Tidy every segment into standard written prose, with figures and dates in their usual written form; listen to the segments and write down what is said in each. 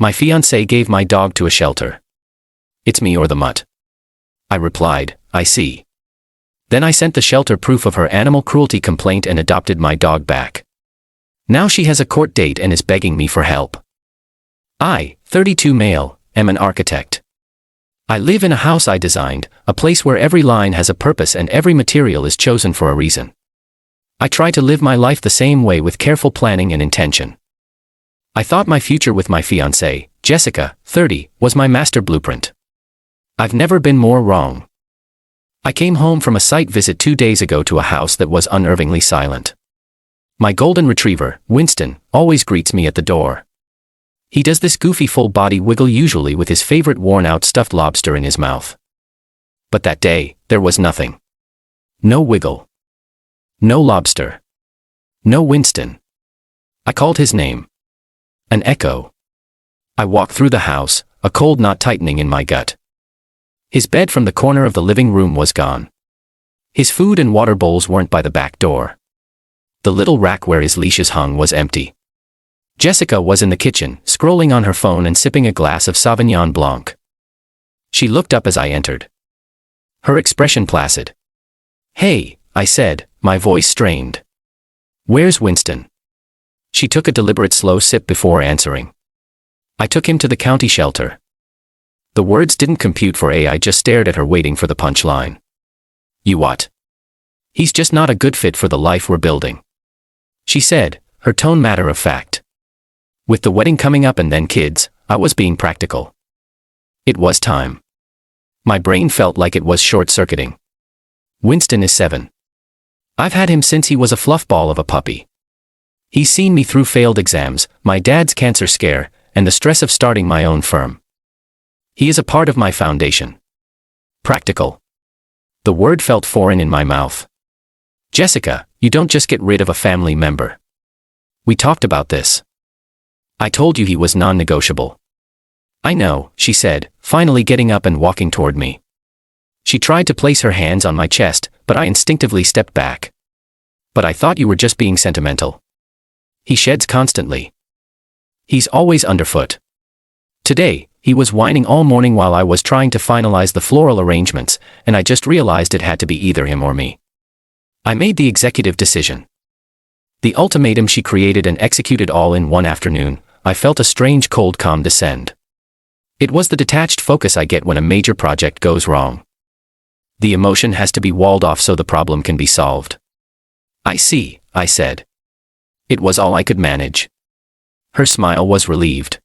My fiancé gave my dog to a shelter. It's me or the mutt. I replied, I see. Then I sent the shelter proof of her animal cruelty complaint and adopted my dog back. Now she has a court date and is begging me for help. I, 32 male, am an architect. I live in a house I designed, a place where every line has a purpose and every material is chosen for a reason. I try to live my life the same way with careful planning and intention. I thought my future with my fiancée, Jessica, 30, was my master blueprint. I've never been more wrong. I came home from a site visit 2 days ago to a house that was unnervingly silent. My golden retriever, Winston, always greets me at the door. He does this goofy full-body wiggle usually with his favorite worn-out stuffed lobster in his mouth. But that day, there was nothing. No wiggle. No lobster. No Winston. I called his name. An echo. I walked through the house, a cold knot tightening in my gut. His bed from the corner of the living room was gone. His food and water bowls weren't by the back door. The little rack where his leashes hung was empty. Jessica was in the kitchen, scrolling on her phone and sipping a glass of Sauvignon Blanc. She looked up as I entered. Her expression placid. Hey, I said, my voice strained. Where's Winston? She took a deliberate slow sip before answering. I took him to the county shelter. The words didn't compute for I just stared at her waiting for the punchline. You what? He's just not a good fit for the life we're building. She said, her tone matter of fact. With the wedding coming up and then kids, I was being practical. It was time. My brain felt like it was short-circuiting. Winston is 7. I've had him since he was a fluffball of a puppy. He's seen me through failed exams, my dad's cancer scare, and the stress of starting my own firm. He is a part of my foundation. Practical. The word felt foreign in my mouth. Jessica, you don't just get rid of a family member. We talked about this. I told you he was non-negotiable. I know, she said, finally getting up and walking toward me. She tried to place her hands on my chest, but I instinctively stepped back. But I thought you were just being sentimental. He sheds constantly. He's always underfoot. Today, he was whining all morning while I was trying to finalize the floral arrangements, and I just realized it had to be either him or me. I made the executive decision. The ultimatum she created and executed all in one afternoon. I felt a strange cold calm descend. It was the detached focus I get when a major project goes wrong. The emotion has to be walled off so the problem can be solved. I see, I said. It was all I could manage. Her smile was relieved.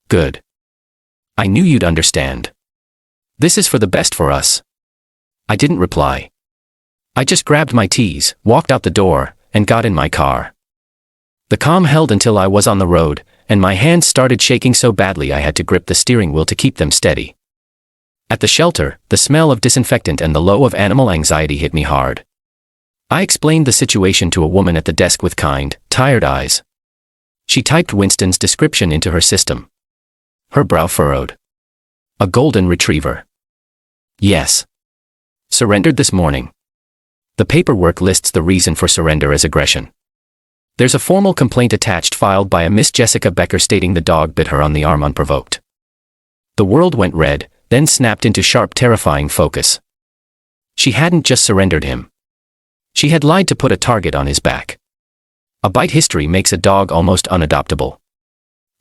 Good. I knew you'd understand. This is for the best for us. I didn't reply. I just grabbed my tees, walked out the door, and got in my car. The calm held until I was on the road, and my hands started shaking so badly I had to grip the steering wheel to keep them steady. At the shelter, the smell of disinfectant and the low of animal anxiety hit me hard. I explained the situation to a woman at the desk with kind, tired eyes. She typed Winston's description into her system. Her brow furrowed. A golden retriever. Yes. Surrendered this morning. The paperwork lists the reason for surrender as aggression. There's a formal complaint attached filed by a Miss Jessica Becker stating the dog bit her on the arm unprovoked. The world went red, then snapped into sharp, terrifying focus. She hadn't just surrendered him. She had lied to put a target on his back. A bite history makes a dog almost unadoptable.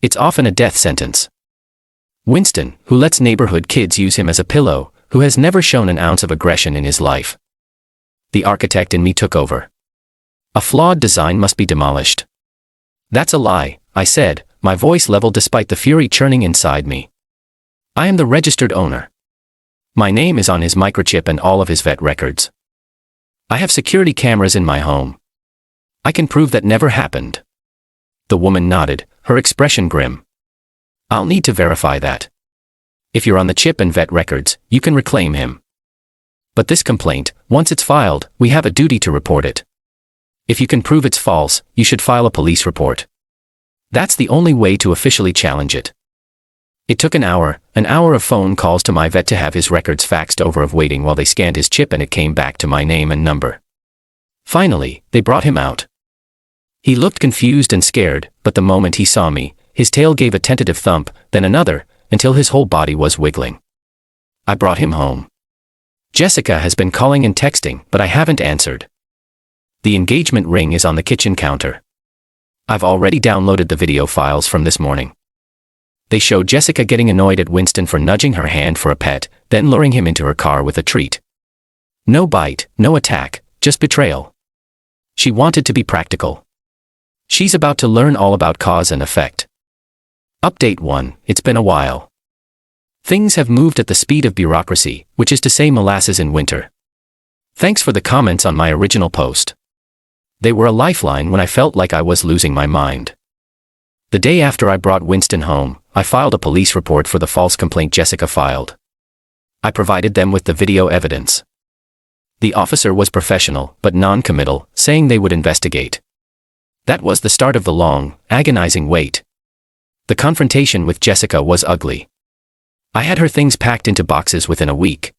It's often a death sentence. Winston, who lets neighborhood kids use him as a pillow, who has never shown an ounce of aggression in his life. The architect in me took over. A flawed design must be demolished. That's a lie, I said, my voice leveled despite the fury churning inside me. I am the registered owner. My name is on his microchip and all of his vet records. I have security cameras in my home. I can prove that never happened. The woman nodded, her expression grim. I'll need to verify that. If you're on the chip and vet records, you can reclaim him. But this complaint, once it's filed, we have a duty to report it. If you can prove it's false, you should file a police report. That's the only way to officially challenge it. It took an hour of phone calls to my vet to have his records faxed over of waiting while they scanned his chip and it came back to my name and number. Finally, they brought him out. He looked confused and scared, but the moment he saw me, His tail gave a tentative thump, then another, until his whole body was wiggling. I brought him home. Jessica has been calling and texting, but I haven't answered. The engagement ring is on the kitchen counter. I've already downloaded the video files from this morning. They show Jessica getting annoyed at Winston for nudging her hand for a pet, then luring him into her car with a treat. No bite, no attack, just betrayal. She wanted to be practical. She's about to learn all about cause and effect. Update 1, it's been a while. Things have moved at the speed of bureaucracy, which is to say molasses in winter. Thanks for the comments on my original post. They were a lifeline when I felt like I was losing my mind. The day after I brought Winston home, I filed a police report for the false complaint Jessica filed. I provided them with the video evidence. The officer was professional, but non-committal, saying they would investigate. That was the start of the long, agonizing wait. The confrontation with Jessica was ugly. I had her things packed into boxes within a week.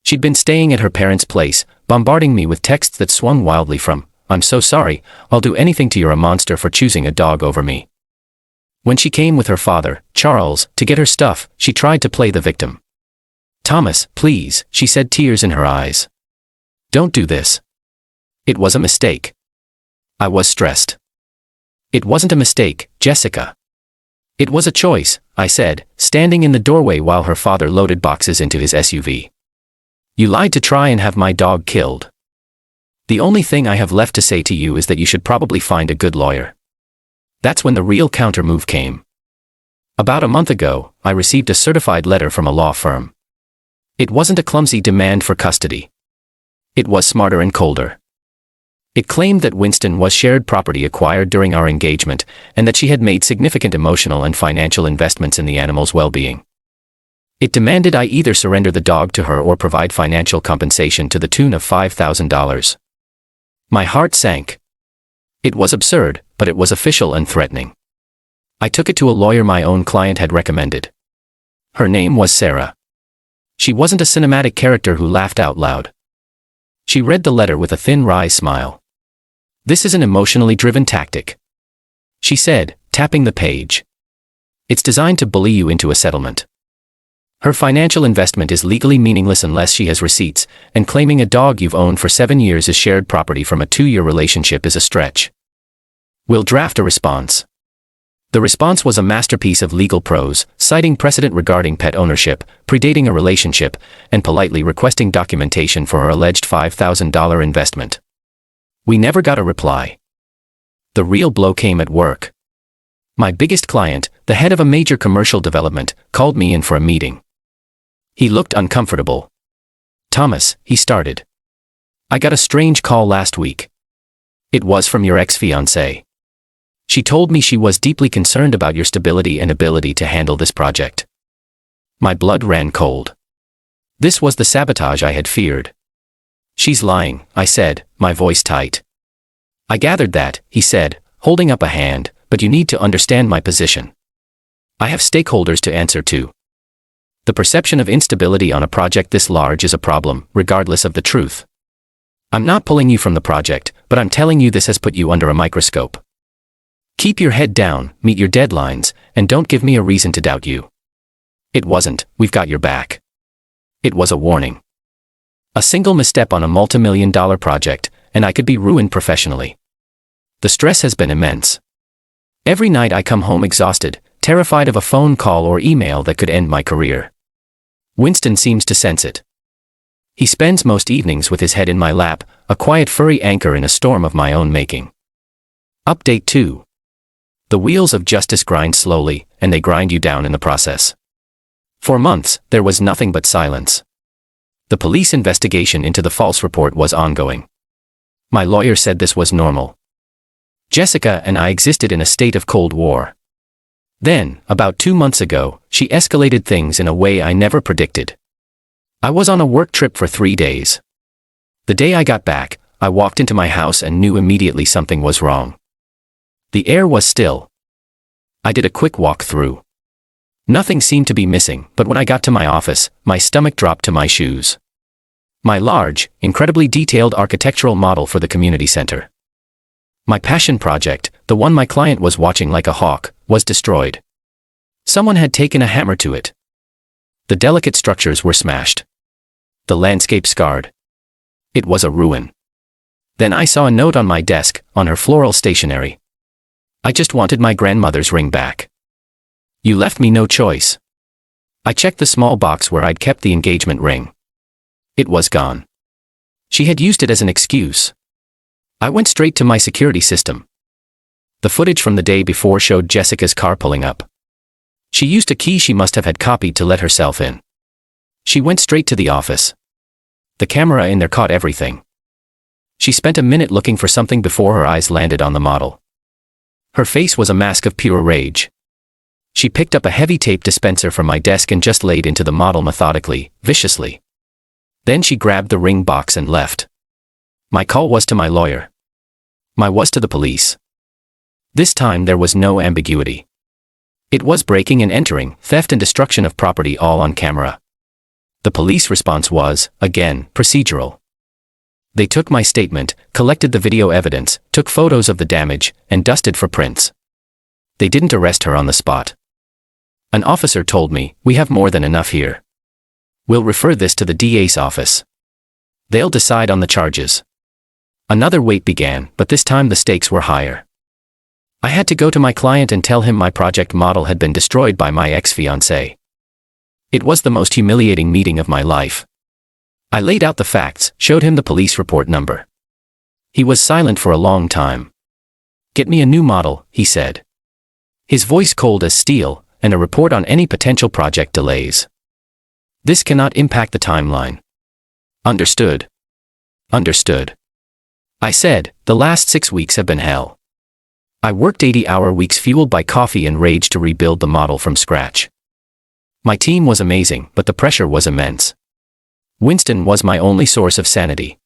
She'd been staying at her parents' place, bombarding me with texts that swung wildly from, "I'm so sorry, I'll do anything to you're a monster for choosing a dog over me." When she came with her father, Charles, to get her stuff, she tried to play the victim. "Thomas, please," she said, tears in her eyes. "Don't do this." It was a mistake. I was stressed. "It wasn't a mistake, Jessica. It was a choice," I said, standing in the doorway while her father loaded boxes into his SUV. "You lied to try and have my dog killed. The only thing I have left to say to you is that you should probably find a good lawyer." That's when the real counter-move came. About a month ago, I received a certified letter from a law firm. It wasn't a clumsy demand for custody. It was smarter and colder. It claimed that Winston was shared property acquired during our engagement, and that she had made significant emotional and financial investments in the animal's well-being. It demanded I either surrender the dog to her or provide financial compensation to the tune of $5,000. My heart sank. It was absurd, but it was official and threatening. I took it to a lawyer my own client had recommended. Her name was Sarah. She wasn't a cinematic character who laughed out loud. She read the letter with a thin wry smile. "This is an emotionally driven tactic," she said, tapping the page. "It's designed to bully you into a settlement. Her financial investment is legally meaningless unless she has receipts, and claiming a dog you've owned for 7 years as shared property from a 2-year relationship is a stretch. We'll draft a response." The response was a masterpiece of legal prose, citing precedent regarding pet ownership, predating a relationship, and politely requesting documentation for her alleged $5,000 investment. We never got a reply. The real blow came at work. My biggest client, the head of a major commercial development, called me in for a meeting. He looked uncomfortable. "Thomas," he started. "I got a strange call last week. It was from your ex-fiancée. She told me she was deeply concerned about your stability and ability to handle this project." My blood ran cold. This was the sabotage I had feared. "She's lying," I said, my voice tight. "I gathered that," he said, holding up a hand, "but you need to understand my position. I have stakeholders to answer to. The perception of instability on a project this large is a problem, regardless of the truth. I'm not pulling you from the project, but I'm telling you this has put you under a microscope. Keep your head down, meet your deadlines, and don't give me a reason to doubt you." It wasn't, "We've got your back." It was a warning. A single misstep on a multi-million-dollar project, and I could be ruined professionally. The stress has been immense. Every night I come home exhausted, terrified of a phone call or email that could end my career. Winston seems to sense it. He spends most evenings with his head in my lap, a quiet furry anchor in a storm of my own making. Update 2. The wheels of justice grind slowly, and they grind you down in the process. For months, there was nothing but silence. The police investigation into the false report was ongoing. My lawyer said this was normal. Jessica and I existed in a state of Cold War. Then, about 2 months ago, she escalated things in a way I never predicted. I was on a work trip for 3 days. The day I got back, I walked into my house and knew immediately something was wrong. The air was still. I did a quick walk through. Nothing seemed to be missing, but when I got to my office, my stomach dropped to my shoes. My large, incredibly detailed architectural model for the community center. My passion project, the one my client was watching like a hawk, was destroyed. Someone had taken a hammer to it. The delicate structures were smashed. The landscape scarred. It was a ruin. Then I saw a note on my desk, on her floral stationery. I just wanted my grandmother's ring back. You left me no choice. I checked the small box where I'd kept the engagement ring. It was gone. She had used it as an excuse. I went straight to my security system. The footage from the day before showed Jessica's car pulling up. She used a key she must have had copied to let herself in. She went straight to the office. The camera in there caught everything. She spent a minute looking for something before her eyes landed on the model. Her face was a mask of pure rage. She picked up a heavy tape dispenser from my desk and just laid into the model methodically, viciously. Then she grabbed the ring box and left. My call was to my lawyer. My was to the police. This time there was no ambiguity. It was breaking and entering, theft and destruction of property all on camera. The police response was, again, procedural. They took my statement, collected the video evidence, took photos of the damage, and dusted for prints. They didn't arrest her on the spot. An officer told me, "We have more than enough here. We'll refer this to the DA's office. They'll decide on the charges." Another wait began, but this time the stakes were higher. I had to go to my client and tell him my project model had been destroyed by my ex-fiancée. It was the most humiliating meeting of my life. I laid out the facts, showed him the police report number. He was silent for a long time. "Get me a new model," he said. His voice cold as steel, and a report on any potential project delays. "This cannot impact the timeline." "Understood." "Understood." I said, "The last 6 weeks have been hell. I worked 80-hour weeks fueled by coffee and rage to rebuild the model from scratch. My team was amazing, but the pressure was immense. Winston was my only source of sanity.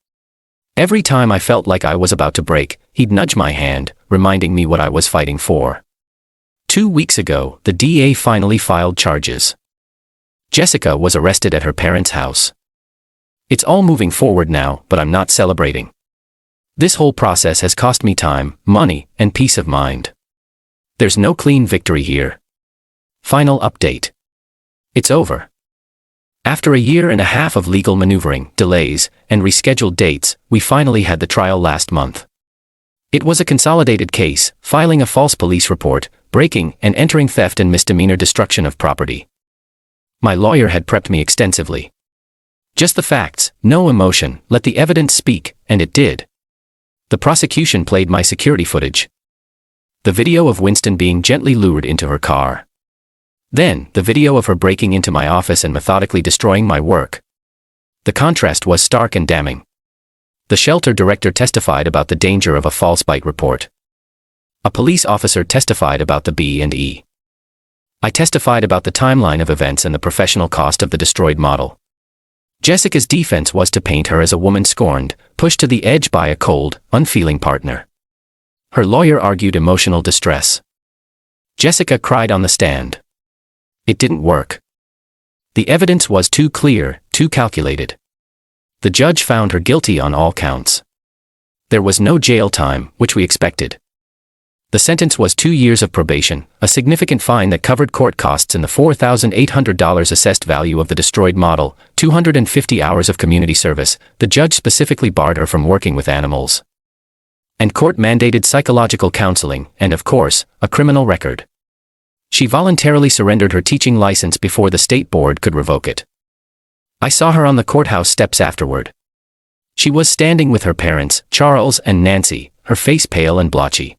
Every time I felt like I was about to break, he'd nudge my hand, reminding me what I was fighting for. 2 weeks ago, the DA finally filed charges. Jessica was arrested at her parents' house. It's all moving forward now, but I'm not celebrating. This whole process has cost me time, money, and peace of mind. There's no clean victory here. Final update. It's over. After a year and a half of legal maneuvering, delays, and rescheduled dates, we finally had the trial last month. It was a consolidated case, filing a false police report, breaking and entering theft and misdemeanor destruction of property. My lawyer had prepped me extensively. Just the facts, no emotion, let the evidence speak, and it did. The prosecution played my security footage. The video of Winston being gently lured into her car. Then, the video of her breaking into my office and methodically destroying my work. The contrast was stark and damning. The shelter director testified about the danger of a false bite report. A police officer testified about the B&E. I testified about the timeline of events and the professional cost of the destroyed model. Jessica's defense was to paint her as a woman scorned, pushed to the edge by a cold, unfeeling partner. Her lawyer argued emotional distress. Jessica cried on the stand. It didn't work. The evidence was too clear, too calculated. The judge found her guilty on all counts. There was no jail time, which we expected. The sentence was 2 years of probation, a significant fine that covered court costs in the $4,800 assessed value of the destroyed model, 250 hours of community service. The judge specifically barred her from working with animals. And court-mandated psychological counseling, and of course, a criminal record. She voluntarily surrendered her teaching license before the state board could revoke it. I saw her on the courthouse steps afterward. She was standing with her parents, Charles and Nancy, her face pale and blotchy.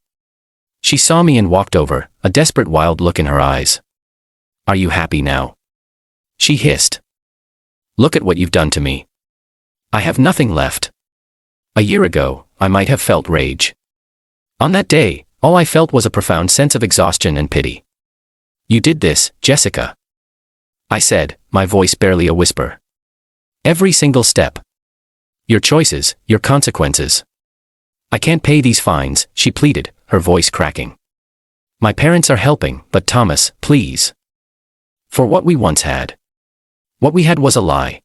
She saw me and walked over, a desperate wild look in her eyes. "Are you happy now?" she hissed. "Look at what you've done to me. I have nothing left." A year ago, I might have felt rage. On that day, all I felt was a profound sense of exhaustion and pity. "You did this, Jessica," I said, my voice barely a whisper. "Every single step. Your choices, your consequences. I can't pay these fines," she pleaded, her voice cracking. "My parents are helping, but Thomas, please. For what we once had. What we had was a lie,"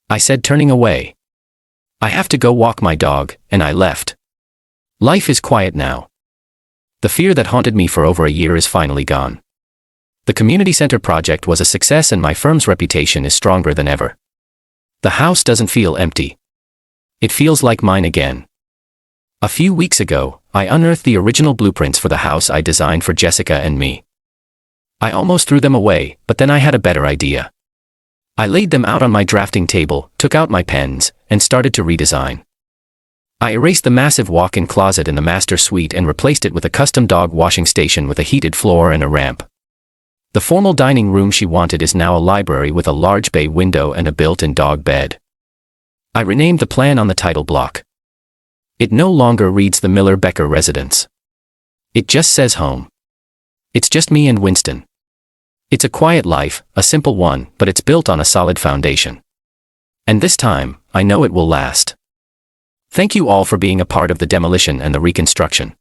I said, turning away. "I have to go walk my dog," and I left. Life is quiet now. The fear that haunted me for over a year is finally gone. The community center project was a success and my firm's reputation is stronger than ever. The house doesn't feel empty. It feels like mine again. A few weeks ago, I unearthed the original blueprints for the house I designed for Jessica and me. I almost threw them away, but then I had a better idea. I laid them out on my drafting table, took out my pens, and started to redesign. I erased the massive walk-in closet in the master suite and replaced it with a custom dog washing station with a heated floor and a ramp. The formal dining room she wanted is now a library with a large bay window and a built-in dog bed. I renamed the plan on the title block. It no longer reads the Miller-Becker residence. It just says home. It's just me and Winston. It's a quiet life, a simple one, but it's built on a solid foundation. And this time, I know it will last. Thank you all for being a part of the demolition and the reconstruction.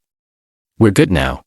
We're good now.